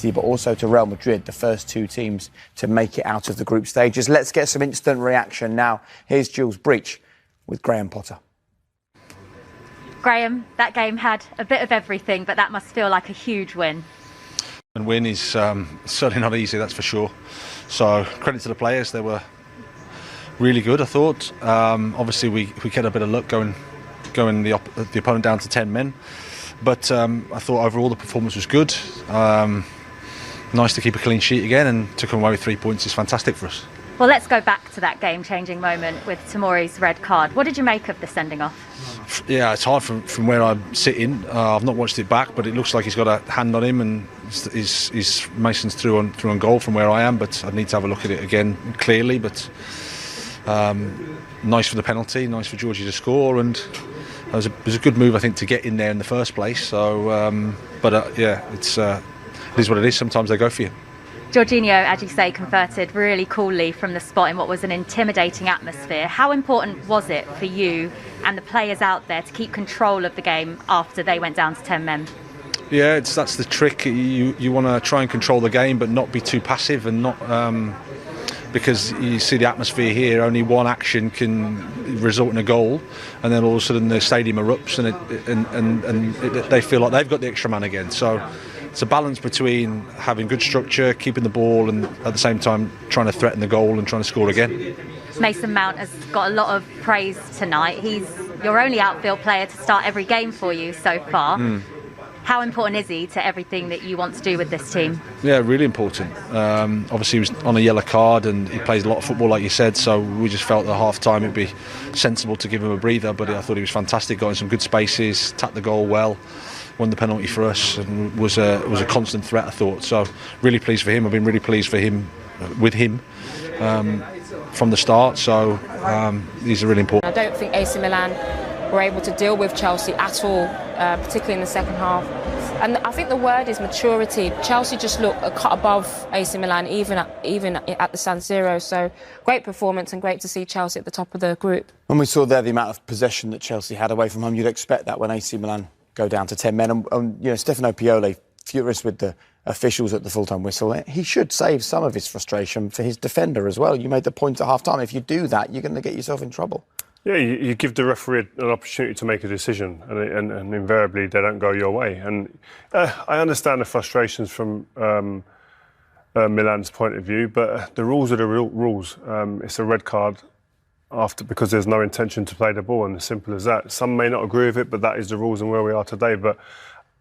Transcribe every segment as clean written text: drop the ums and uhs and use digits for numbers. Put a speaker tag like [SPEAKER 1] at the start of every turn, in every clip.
[SPEAKER 1] but also to Real Madrid, the first two teams to make it out of the group stages. Let's get some instant reaction now. Here's Jules Breach with Graham Potter.
[SPEAKER 2] Graham, that game had a bit of everything, but that must feel like a huge win.
[SPEAKER 3] And win is certainly not easy, that's for sure. So credit to the players, they were really good, I thought. Obviously we get a bit of luck going the opponent down to 10 men. But I thought overall the performance was good. Nice to keep a clean sheet again, and to come away with 3 points is fantastic for us.
[SPEAKER 2] Well, let's go back to that game-changing moment with Tomori's red card. What did you make of the sending off?
[SPEAKER 3] Yeah, it's hard from where I'm sitting. I've not watched it back, but it looks like he's got a hand on him, and he's Mason's through on goal from where I am. But I need to have a look at it again clearly. But nice for the penalty, nice for Georgie to score, and it was a good move, I think, to get in there in the first place. So, yeah, it is what it is. Sometimes they go for you.
[SPEAKER 2] Jorginho, as you say, converted really coolly from the spot in what was an intimidating atmosphere. How important was it for you and the players out there to keep control of the game after they went down to 10 men?
[SPEAKER 3] Yeah, that's the trick. You want to try and control the game, but not be too passive, and not because you see the atmosphere here. Only one action can result in a goal, and then all of a sudden the stadium erupts, and they feel like they've got the extra man again. So it's a balance between having good structure, keeping the ball, and at the same time trying to threaten the goal and trying to score again.
[SPEAKER 2] Mason Mount has got a lot of praise tonight. He's your only outfield player to start every game for you so far. How important is he to everything that you want to do with this team? Yeah,
[SPEAKER 3] really important. Obviously he was on a yellow card and he plays a lot of football, like you said, so we just felt at half time it'd be sensible to give him a breather, but I thought he was fantastic, got in some good spaces, tapped the goal well, won the penalty for us, and was a constant threat, I thought. So really pleased for him. I've been really pleased for him, with him, from the start. So these are really important.
[SPEAKER 4] I don't think AC Milan were able to deal with Chelsea at all, particularly in the second half. And I think the word is maturity. Chelsea just looked a cut above AC Milan, even at the San Siro. So great performance, and great to see Chelsea at the top of the group.
[SPEAKER 1] When we saw there the amount of possession that Chelsea had away from home, you'd expect that when AC Milan go down to 10 men. And Stefano Pioli, furious with the officials at the full-time whistle. He should save some of his frustration for his defender as well. You made the point at half-time. If you do that, you're going to get yourself in trouble.
[SPEAKER 5] Yeah, you give the referee an opportunity to make a decision, and invariably they don't go your way. And I understand the frustrations from Milan's point of view, but the rules are the real rules. It's a red card because there's no intention to play the ball, and as simple as that. Some may not agree with it, but that is the rules and where we are today. But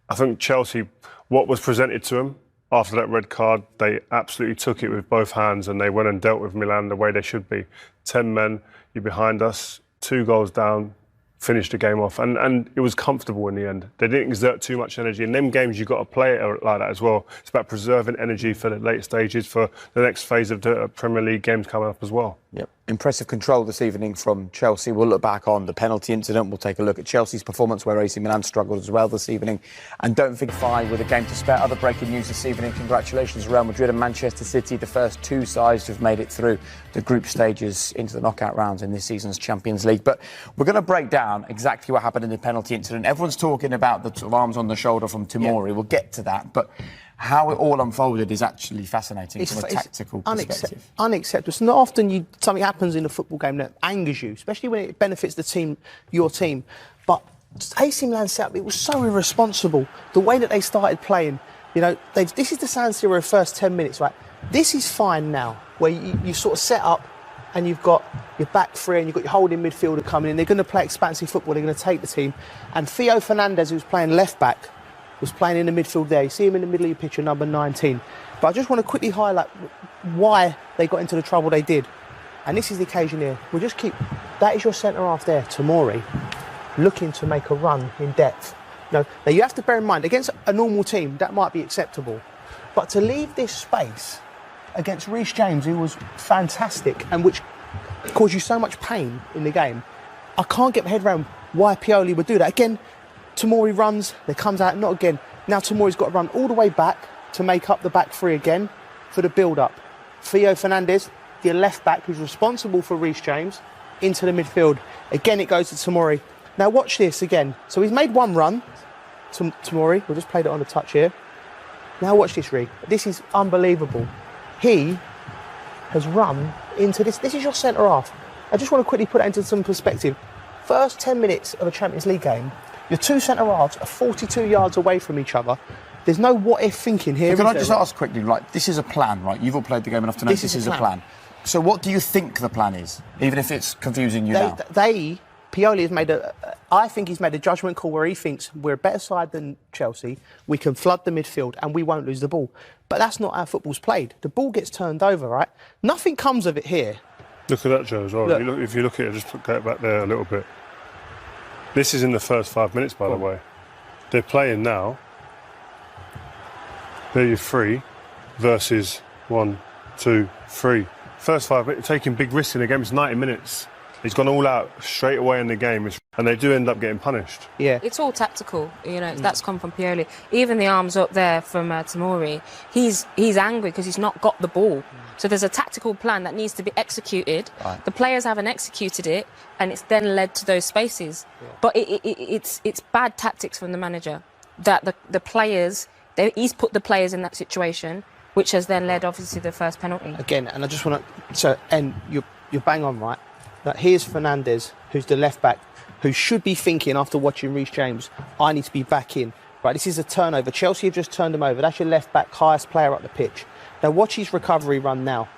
[SPEAKER 5] I think Chelsea, what was presented to them after that red card, they absolutely took it with both hands, and they went and dealt with Milan the way they should be. 10 men, you're behind us, 2 goals down, finished the game off, and it was comfortable in the end. They didn't exert too much energy. In them games, you've got to play it like that as well. It's about preserving energy for the late stages, for the next phase of the Premier League games coming up as well.
[SPEAKER 1] Yep. Impressive control this evening from Chelsea. We'll look back on the penalty incident. We'll take a look at Chelsea's performance, where AC Milan struggled as well this evening. And don't think 5 with a game to spare. Other breaking news this evening. Congratulations, Real Madrid and Manchester City, the first 2 sides to have made it through the group stages into the knockout rounds in this season's Champions League. But we're going to break down exactly what happened in the penalty incident. Everyone's talking about the sort of arms on the shoulder from Tomori. We'll get to that. But how it all unfolded is actually fascinating from a tactical perspective.
[SPEAKER 6] Unacceptable. It's not often something happens in a football game that angers you, especially when it benefits the team, your team. But AC Milan setup, it was so irresponsible. The way that they started playing, this is the San Siro first 10 minutes, right? This is fine now, where you sort of set up and you've got your back three and you've got your holding midfielder coming in. They're going to play expansive football. They're going to take the team. And Rio Ferdinand, who's playing left back, was playing in the midfield there. You see him in the middle of your picture, number 19. But I just want to quickly highlight why they got into the trouble they did. And this is the occasion here. That is your centre-half there, Tomori, looking to make a run in depth. Now you have to bear in mind, against a normal team, that might be acceptable. But to leave this space against Reece James, who was fantastic and which caused you so much pain in the game, I can't get my head around why Pioli would do that. Again, Tomori runs, there comes out, not again. Now Tomori's got to run all the way back to make up the back three again for the build-up. Rio Ferdinand, the left back who's responsible for Reece James, into the midfield. Again, it goes to Tomori. Now watch this again. So he's made one run, Tomori. We'll just play it on the touch here. Now watch this, Ree. This is unbelievable. He has run into this. This is your centre half. I just want to quickly put that into some perspective. First 10 minutes of a Champions League game, your two centre halves are 42 yards away from each other. There's no what-if thinking here.
[SPEAKER 1] Can I just ask quickly, like, this is a plan, right? You've all played the game enough to know this is a plan. So what do you think the plan is, even if it's confusing you now?
[SPEAKER 6] Pioli has made I think he's made a judgment call where he thinks we're a better side than Chelsea, we can flood the midfield and we won't lose the ball. But that's not how football's played. The ball gets turned over, right? Nothing comes of it here.
[SPEAKER 5] Look at that, Joe, as well. If you look at it, just go back there a little bit. This is in the first 5 minutes, by the way. They're playing now. There you're 3 versus 1, 2, 3. First 5 minutes, taking big risks in the game. It's 90 minutes. He's gone all out straight away in the game, and they do end up getting punished.
[SPEAKER 6] Yeah,
[SPEAKER 4] it's all tactical. That's come from Pioli. Even the arms up there from Tomori, he's angry because he's not got the ball. So there's a tactical plan that needs to be executed. Right. The players haven't executed it, and it's then led to those spaces. Yeah. But it's bad tactics from the manager that the players. He's put the players in that situation, which has then led, obviously, the first penalty.
[SPEAKER 6] Again, and I just want to... and you're bang on, right? That here's Fernandes, who's the left-back, who should be thinking, after watching Reece James, I need to be back in. Right, this is a turnover. Chelsea have just turned him over. That's your left-back, highest player up the pitch. Now, watch his recovery run now.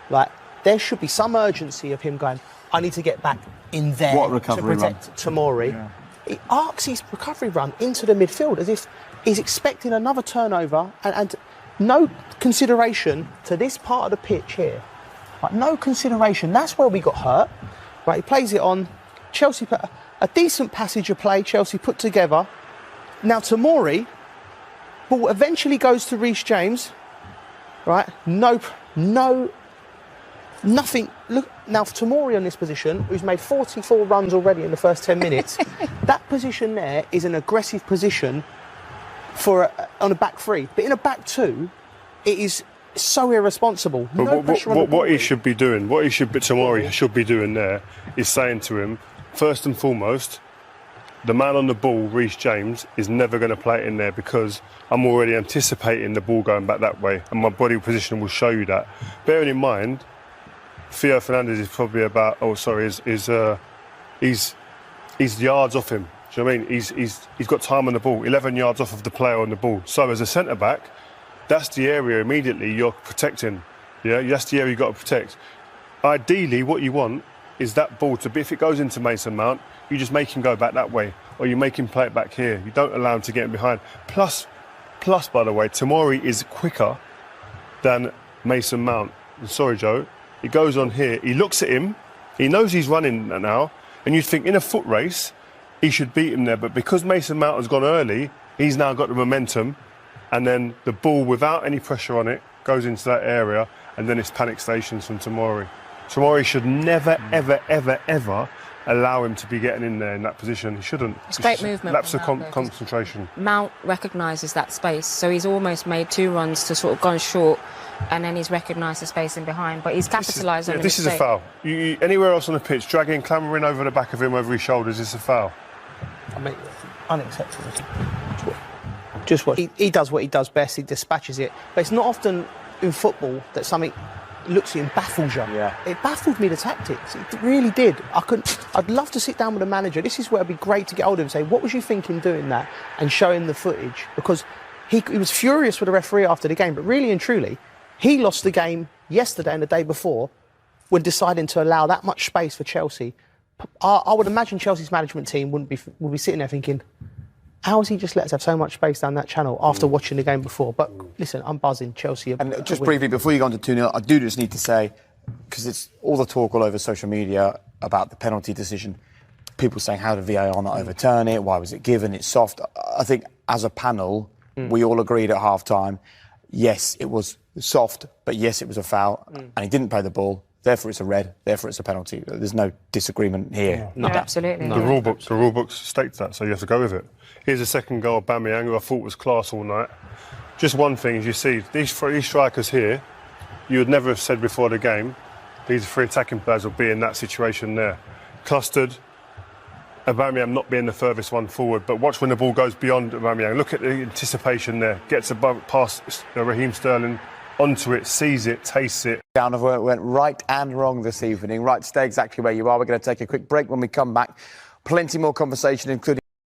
[SPEAKER 6] Like, there should be some urgency of him going, I need to get back in there to protect Tomori. Yeah. He arcs his recovery run into the midfield as if he's expecting another turnover and no consideration to this part of the pitch here. Like, no consideration. That's where we got hurt. Right, he plays it on. Chelsea put a decent passage of play. Chelsea put together. Now Tomori, ball eventually goes to Reece James. Right, nothing. Look now for Tomori on this position, who's made 44 runs already in the first 10 minutes. That position there is an aggressive position on a back 3, but in a back 2, it is so irresponsible.
[SPEAKER 5] What he should be doing, Tomori should be doing there, is saying to him, first and foremost, the man on the ball, Reece James, is never going to play it in there because I'm already anticipating the ball going back that way, and my body position will show you that. Bearing in mind, Rio Ferdinand is probably about, he's yards off him. Do you know what I mean? He's got time on the ball, 11 yards off of the player on the ball. So as a centre back, that's the area immediately you're protecting. Yeah, that's the area you've got to protect. Ideally, what you want is that ball to be, if it goes into Mason Mount, you just make him go back that way, or you make him play it back here. You don't allow him to get in behind. Plus, by the way, Tomori is quicker than Mason Mount. Sorry, Joe. He goes on here. He looks at him. He knows he's running now, and you think in a foot race he should beat him there. But because Mason Mount has gone early, he's now got the momentum. And then the ball, without any pressure on it, goes into that area, and then it's panic stations from Tomori. Tomori should never, ever allow him to be getting in there in that position. He shouldn't.
[SPEAKER 4] It's great movement.
[SPEAKER 5] Lapse of concentration.
[SPEAKER 4] Mount recognises that space, so he's almost made 2 runs to sort of gone short, and then he's recognised the space in behind, but he's capitalised on it.
[SPEAKER 5] This is a foul. Anywhere else on the pitch, clambering over the back of him over his shoulders is a foul.
[SPEAKER 6] I mean, unacceptable. Just what he does what he does best. He dispatches it. But it's not often in football that something looks at you and baffles you. Yeah. It baffled me, the tactics. It really did. I'd love to sit down with a manager. This is where it'd be great to get hold of him and say, what was you thinking doing that? And show him the footage. Because he was furious with the referee after the game. But really and truly, he lost the game yesterday and the day before when deciding to allow that much space for Chelsea. I would imagine Chelsea's management team would be sitting there thinking, how has he just let us have so much space down that channel after watching the game before? But listen, I'm buzzing. Chelsea.
[SPEAKER 1] And just briefly, before you go on to 2-0, I do just need to say, because it's all the talk all over social media about the penalty decision, people saying, how did VAR not overturn it? Why was it given? It's soft. I think as a panel, we all agreed at half-time, yes, it was soft, but yes, it was a foul, and he didn't play the ball. Therefore, it's a red. Therefore, it's a penalty. There's no disagreement here.
[SPEAKER 4] No, absolutely.
[SPEAKER 5] The rule book states that, so you have to go with it. Here's a second goal, Aubameyang, who I thought was class all night. Just one thing, as you see, these strikers here, you would never have said before the game, these 3 attacking players will be in that situation there. Clustered, Aubameyang not being the furthest one forward, but watch when the ball goes beyond Aubameyang. Look at the anticipation there. Gets above past Raheem Sterling, onto it, sees it, tastes it.
[SPEAKER 1] Down of went right and wrong this evening. Right, stay exactly where you are. We're going to take a quick break. When we come back, plenty more conversation, including